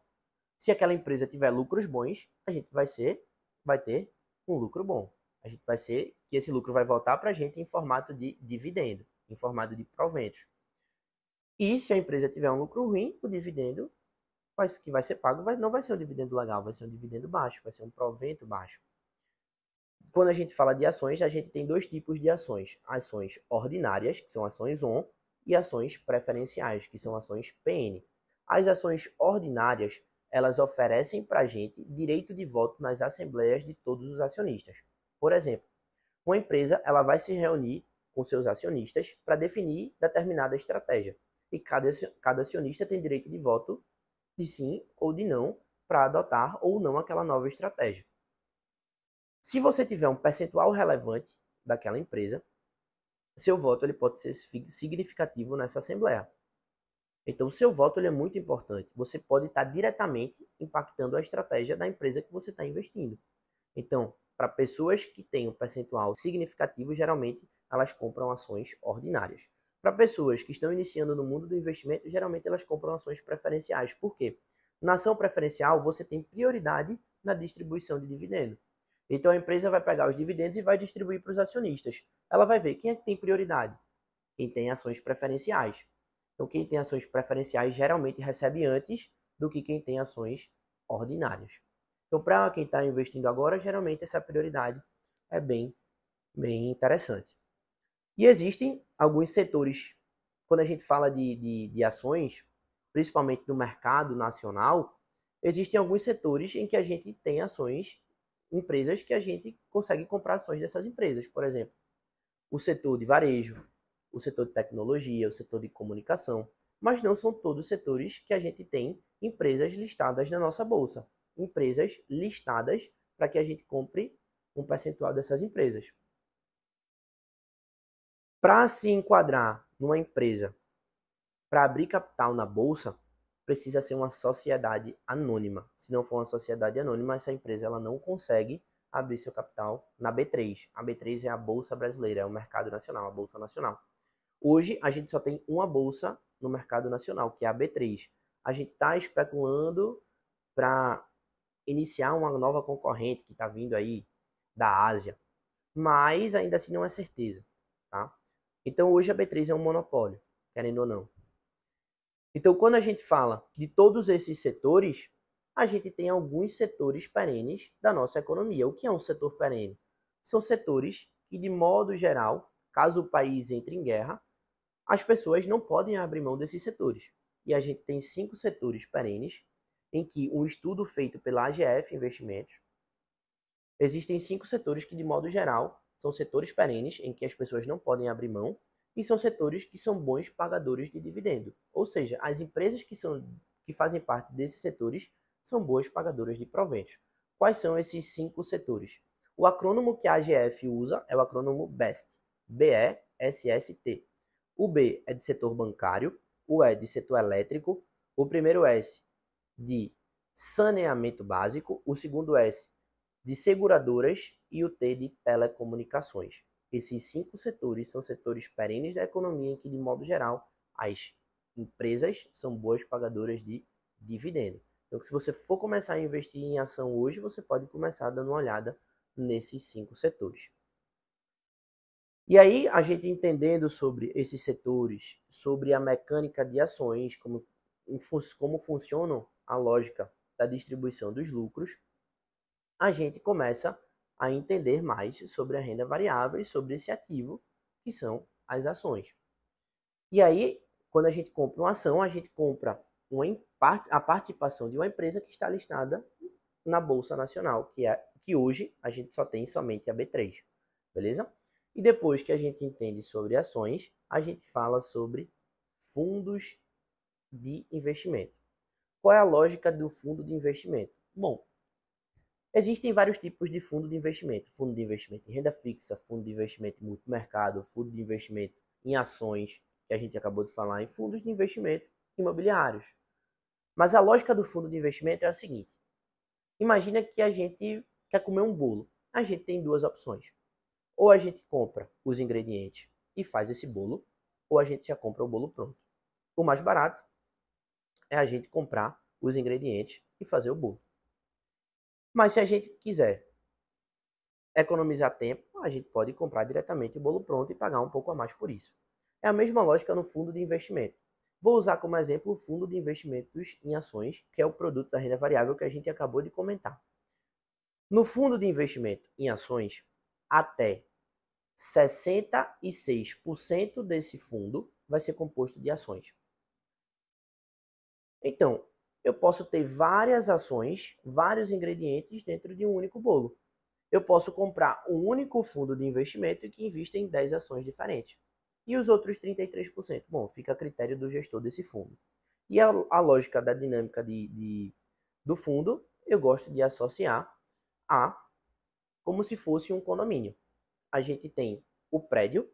se aquela empresa tiver lucros bons, a gente vai ter um lucro bom. A gente vai ser que esse lucro vai voltar para a gente em formato de dividendo, em formato de proventos. E se a empresa tiver um lucro ruim, o dividendo que vai ser pago não vai ser um dividendo legal, vai ser um dividendo baixo, vai ser um provento baixo. Quando a gente fala de ações, a gente tem dois tipos de ações. Ações ordinárias, que são ações ON, e ações preferenciais, que são ações PN. As ações ordinárias, elas oferecem para a gente direito de voto nas assembleias de todos os acionistas. Por exemplo, uma empresa ela vai se reunir com seus acionistas para definir determinada estratégia. E cada acionista tem direito de voto de sim ou de não para adotar ou não aquela nova estratégia. Se você tiver um percentual relevante daquela empresa, seu voto ele pode ser significativo nessa assembleia. Então, o seu voto ele é muito importante. Você pode estar diretamente impactando a estratégia da empresa que você está investindo. Então, para pessoas que têm um percentual significativo, geralmente elas compram ações ordinárias. Para pessoas que estão iniciando no mundo do investimento, geralmente elas compram ações preferenciais. Por quê? Na ação preferencial, você tem prioridade na distribuição de dividendo. Então, a empresa vai pegar os dividendos e vai distribuir para os acionistas. Ela vai ver quem é que tem prioridade. Quem tem ações preferenciais. Então, quem tem ações preferenciais geralmente recebe antes do que quem tem ações ordinárias. Então, para quem está investindo agora, geralmente essa prioridade é bem interessante. E existem alguns setores, quando a gente fala de ações, principalmente no mercado nacional, existem alguns setores em que a gente tem ações, empresas que a gente consegue comprar ações dessas empresas. Por exemplo, o setor de varejo, o setor de tecnologia, o setor de comunicação. Mas não são todos setores que a gente tem empresas listadas na nossa bolsa. Empresas listadas para que a gente compre um percentual dessas empresas. Para se enquadrar numa empresa, para abrir capital na bolsa, precisa ser uma sociedade anônima. Se não for uma sociedade anônima, essa empresa ela não consegue abrir seu capital na B3. A B3 é a Bolsa Brasileira, é o mercado nacional, a Bolsa Nacional. Hoje, a gente só tem uma bolsa no mercado nacional, que é a B3. A gente está especulando para iniciar uma nova concorrente que está vindo aí da Ásia, mas ainda assim não é certeza, tá? Então, hoje a B3 é um monopólio, querendo ou não. Então, quando a gente fala de todos esses setores, a gente tem alguns setores perenes da nossa economia. O que é um setor perene? São setores que, de modo geral, caso o país entre em guerra, as pessoas não podem abrir mão desses setores. E a gente tem 5 setores perenes, em que um estudo feito pela AGF Investimentos, existem 5 setores que, de modo geral, são setores perenes, em que as pessoas não podem abrir mão, e são setores que são bons pagadores de dividendo. Ou seja, as empresas que fazem parte desses setores são boas pagadoras de proventos. Quais são esses 5 setores? O acrônimo que a AGF usa é o acrônimo BEST, B-E-S-S-T. O B é de setor bancário, o E de setor elétrico, o primeiro S de saneamento básico, o segundo S de seguradoras e o T de telecomunicações. Esses 5 setores são setores perenes da economia em que, de modo geral, as empresas são boas pagadoras de dividendo. Então, se você for começar a investir em ação hoje, você pode começar dando uma olhada nesses 5 setores. E aí, a gente entendendo sobre esses setores, sobre a mecânica de ações, como funcionam a lógica da distribuição dos lucros, a gente começa a entender mais sobre a renda variável e sobre esse ativo, que são as ações. E aí, quando a gente compra uma ação, a gente compra a participação de uma empresa que está listada na Bolsa Nacional, que hoje a gente só tem somente a B3, beleza? E depois que a gente entende sobre ações, a gente fala sobre fundos de investimento. Qual é a lógica do fundo de investimento? Bom, existem vários tipos de fundo de investimento. Fundo de investimento em renda fixa, fundo de investimento em multimercado, fundo de investimento em ações, que a gente acabou de falar, em fundos de investimento imobiliários. Mas a lógica do fundo de investimento é a seguinte. Imagina que a gente quer comer um bolo. A gente tem duas opções. Ou a gente compra os ingredientes e faz esse bolo, ou a gente já compra o bolo pronto. O mais barato é a gente comprar os ingredientes e fazer o bolo. Mas se a gente quiser economizar tempo, a gente pode comprar diretamente o bolo pronto e pagar um pouco a mais por isso. É a mesma lógica no fundo de investimento. Vou usar como exemplo o fundo de investimentos em ações, que é o produto da renda variável que a gente acabou de comentar. No fundo de investimento em ações, até 66% desse fundo vai ser composto de ações. Então, eu posso ter várias ações, vários ingredientes dentro de um único bolo. Eu posso comprar um único fundo de investimento que invista em 10 ações diferentes. E os outros 33%? Bom, fica a critério do gestor desse fundo. E a lógica da dinâmica do fundo, eu gosto de associar a como se fosse um condomínio. A gente tem o prédio,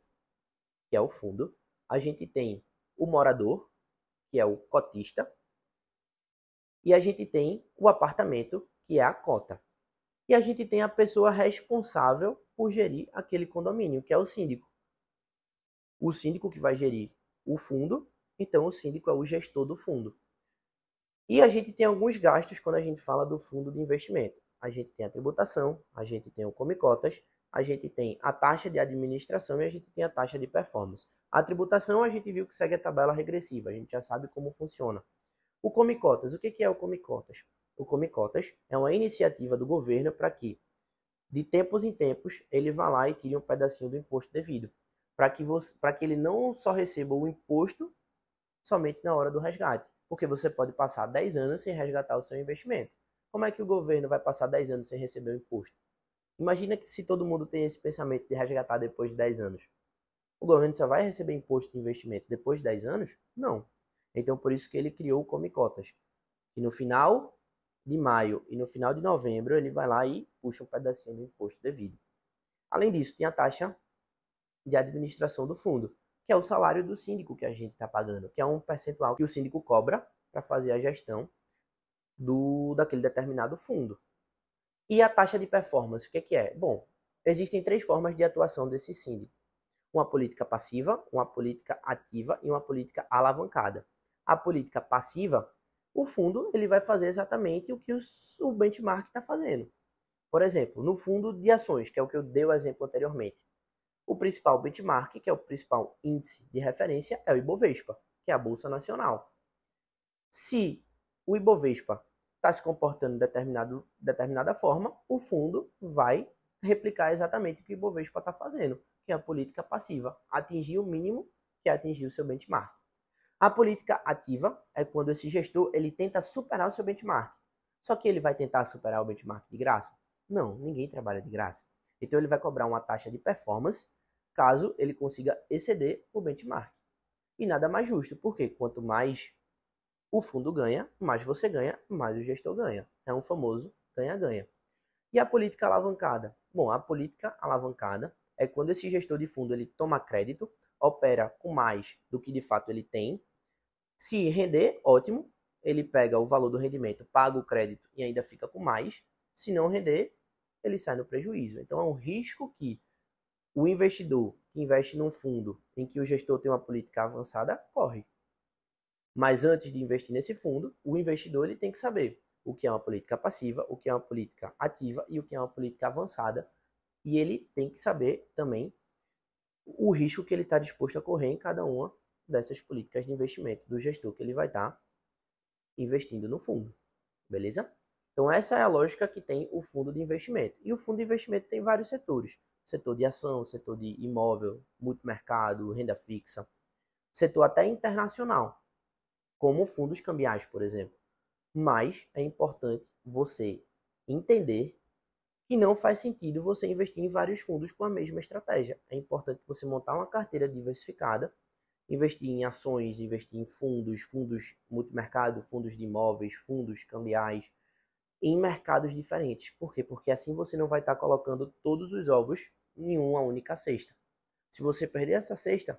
que é o fundo. A gente tem o morador, que é o cotista. E a gente tem o apartamento, que é a cota. E a gente tem a pessoa responsável por gerir aquele condomínio, que é o síndico. O síndico que vai gerir o fundo, então o síndico é o gestor do fundo. E a gente tem alguns gastos quando a gente fala do fundo de investimento. A gente tem a tributação, a gente tem o come-cotas, a gente tem a taxa de administração e a gente tem a taxa de performance. A tributação a gente viu que segue a tabela regressiva, a gente já sabe como funciona. O come-cotas, o que é o come-cotas? O come-cotas é uma iniciativa do governo para que, de tempos em tempos, ele vá lá e tire um pedacinho do imposto devido. Para que ele não só receba o imposto somente na hora do resgate. Porque você pode passar 10 anos sem resgatar o seu investimento. Como é que o governo vai passar 10 anos sem receber o imposto? Imagina que se todo mundo tem esse pensamento de resgatar depois de 10 anos. O governo só vai receber imposto de investimento depois de 10 anos? Não. Então, por isso que ele criou o Come-Cotas. Que no final de maio e no final de novembro, ele vai lá e puxa um pedacinho do imposto devido. Além disso, tem a taxa de administração do fundo, que é o salário do síndico que a gente está pagando, que é um percentual que o síndico cobra para fazer a gestão daquele determinado fundo. E a taxa de performance, o que é? Bom, existem 3 formas de atuação desse síndico. Uma política passiva, uma política ativa e uma política alavancada. A política passiva, o fundo ele vai fazer exatamente o que o benchmark está fazendo. Por exemplo, no fundo de ações, que é o que eu dei o exemplo anteriormente, o principal benchmark, que é o principal índice de referência, é o Ibovespa, que é a Bolsa Nacional. Se o Ibovespa está se comportando de determinada forma, o fundo vai replicar exatamente o que o Ibovespa está fazendo, que é a política passiva, atingir o mínimo, que é atingir o seu benchmark. A política ativa é quando esse gestor ele tenta superar o seu benchmark. Só que ele vai tentar superar o benchmark de graça? Não, ninguém trabalha de graça. Então ele vai cobrar uma taxa de performance caso ele consiga exceder o benchmark. E nada mais justo, porque quanto mais o fundo ganha, mais você ganha, mais o gestor ganha. É um famoso ganha-ganha. E a política alavancada? Bom, a política alavancada é quando esse gestor de fundo ele toma crédito, opera com mais do que de fato ele tem. Se render, ótimo, ele pega o valor do rendimento, paga o crédito e ainda fica com mais. Se não render, ele sai no prejuízo. Então é um risco que o investidor que investe num fundo em que o gestor tem uma política avançada corre. Mas antes de investir nesse fundo, o investidor ele tem que saber o que é uma política passiva, o que é uma política ativa e o que é uma política avançada. E ele tem que saber também o risco que ele está disposto a correr em cada uma dessas políticas de investimento do gestor que ele vai estar investindo no fundo. Beleza? Então essa é a lógica que tem o fundo de investimento. E o fundo de investimento tem vários setores. Setor de ação, setor de imóvel, multimercado, renda fixa. Setor até internacional, como fundos cambiais, por exemplo. Mas é importante você entender que não faz sentido você investir em vários fundos com a mesma estratégia. É importante você montar uma carteira diversificada, investir em ações, investir em fundos multimercado, fundos de imóveis, fundos cambiais, em mercados diferentes. Por quê? Porque assim você não vai estar colocando todos os ovos em uma única cesta. Se você perder essa cesta,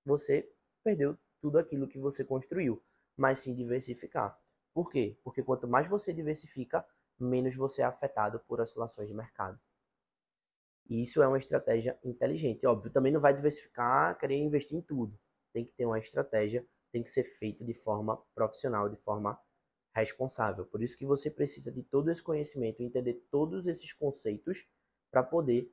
você perdeu tudo aquilo que você construiu, mas sim diversificar. Por quê? Porque quanto mais você diversifica, menos você é afetado por oscilações de mercado. E isso é uma estratégia inteligente. Óbvio, também não vai diversificar, querer investir em tudo. Tem que ter uma estratégia, tem que ser feito de forma profissional, de forma responsável. Por isso que você precisa de todo esse conhecimento, entender todos esses conceitos para poder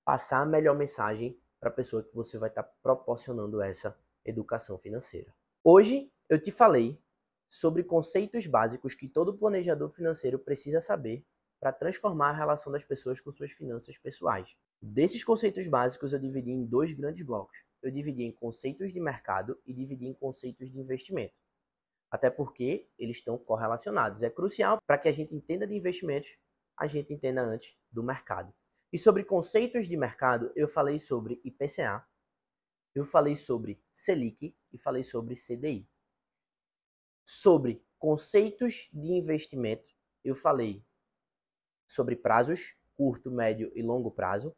passar a melhor mensagem para a pessoa que você vai estar proporcionando essa educação financeira. Hoje eu te falei sobre conceitos básicos que todo planejador financeiro precisa saber para transformar a relação das pessoas com suas finanças pessoais. Desses conceitos básicos eu dividi em dois grandes blocos. Eu dividi em conceitos de mercado e dividi em conceitos de investimento. Até porque eles estão correlacionados. É crucial para que a gente entenda de investimentos, a gente entenda antes do mercado. E sobre conceitos de mercado, eu falei sobre IPCA, eu falei sobre Selic e falei sobre CDI. Sobre conceitos de investimento, eu falei sobre prazos, curto, médio e longo prazo,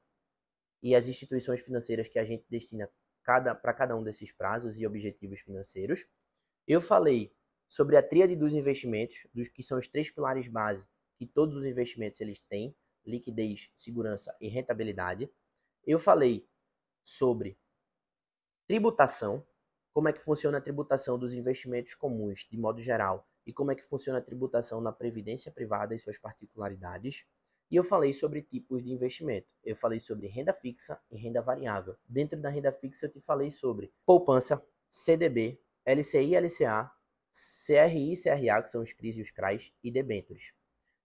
e as instituições financeiras que a gente destina para cada um desses prazos e objetivos financeiros. Eu falei sobre a tríade dos investimentos, dos que são os três pilares base que todos os investimentos eles têm: liquidez, segurança e rentabilidade. Eu falei sobre tributação, como é que funciona a tributação dos investimentos comuns, de modo geral, e como é que funciona a tributação na previdência privada e suas particularidades. E eu falei sobre tipos de investimento. Eu falei sobre renda fixa e renda variável. Dentro da renda fixa eu te falei sobre poupança, CDB, LCI, LCA, CRI e CRA, que são os CRIs e os CRAs, e debêntures.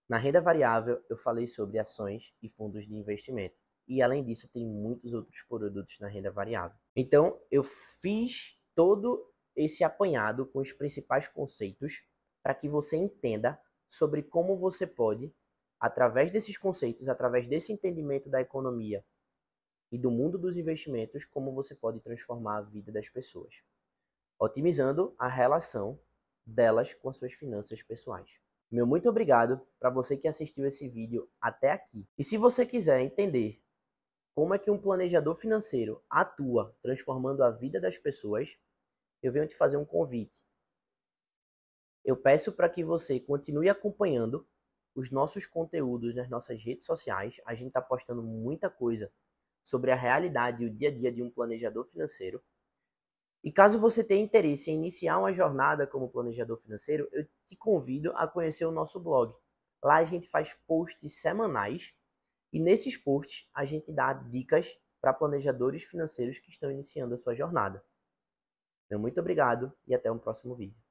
Na renda variável, eu falei sobre ações e fundos de investimento. E além disso, tem muitos outros produtos na renda variável. Então, eu fiz todo esse apanhado com os principais conceitos para que você entenda sobre como você pode, através desses conceitos, através desse entendimento da economia e do mundo dos investimentos, como você pode transformar a vida das pessoas, otimizando a relação delas com as suas finanças pessoais. Meu muito obrigado para você que assistiu esse vídeo até aqui. E se você quiser entender como é que um planejador financeiro atua transformando a vida das pessoas, eu venho te fazer um convite. Eu peço para que você continue acompanhando os nossos conteúdos nas nossas redes sociais. A gente está postando muita coisa sobre a realidade e o dia a dia de um planejador financeiro. E caso você tenha interesse em iniciar uma jornada como planejador financeiro, eu te convido a conhecer o nosso blog. Lá a gente faz posts semanais e nesses posts a gente dá dicas para planejadores financeiros que estão iniciando a sua jornada. Meu muito obrigado e até um próximo vídeo.